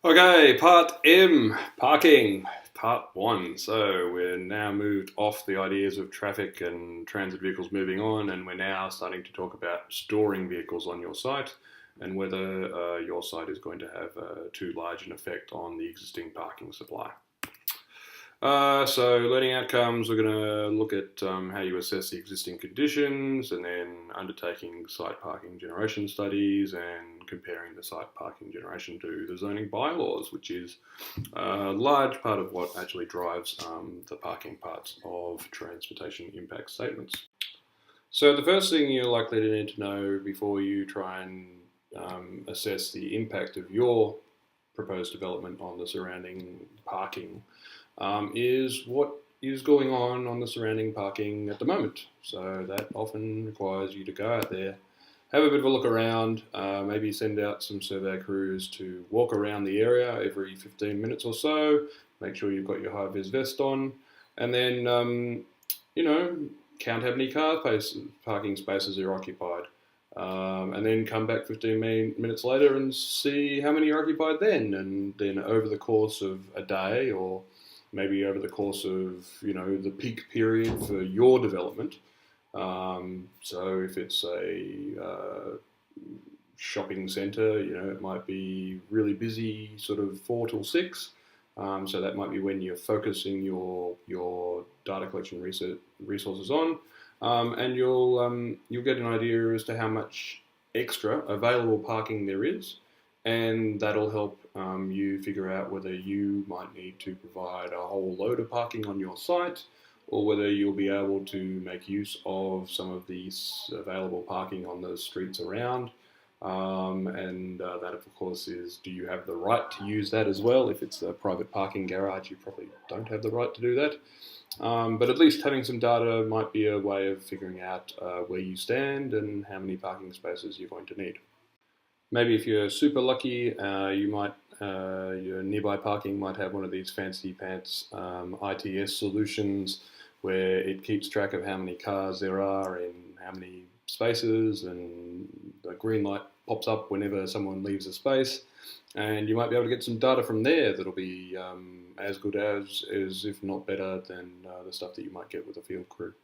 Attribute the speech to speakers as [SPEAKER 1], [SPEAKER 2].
[SPEAKER 1] Okay, part M, parking, part one. So we're now moved off the ideas of traffic and transit vehicles moving on, and we're now starting to talk about storing vehicles on your site and whether your site is going to have too large an effect on the existing parking supply. So learning outcomes, we're going to look at how you assess the existing conditions and then undertaking site parking generation studies and comparing the site parking generation to the zoning bylaws, which is a large part of what actually drives the parking parts of transportation impact statements. So the first thing you're likely to need to know before you try and assess the impact of your proposed development on the surrounding parking is what is going on the surrounding parking at the moment. So that often requires you to go out there, have a bit of a look around, maybe send out some survey crews to walk around the area every 15 minutes or so, make sure you've got your high vis vest on, and then, count how many parking spaces are occupied. And then come back 15 minutes later and see how many are occupied then. And then over the course of a day, or maybe over the course of the peak period for your development. So if it's a shopping centre, it might be really busy, sort of 4 till 6. So that might be when you're focusing your data collection resources on. And you'll get an idea as to how much extra available parking there is, and that'll help you figure out whether you might need to provide a whole load of parking on your site, or whether you'll be able to make use of some of these available parking on the streets around. And that, of course, is, do you have the right to use that as well? If it's a private parking garage, you probably don't have the right to do that. But at least having some data might be a way of figuring out where you stand and how many parking spaces you're going to need. Maybe if you're super lucky, your nearby parking might have one of these fancy pants ITS solutions where it keeps track of how many cars there are and how many spaces, and the green light pops up whenever someone leaves a space, and you might be able to get some data from there that'll be as good as if not better than the stuff that you might get with a field crew.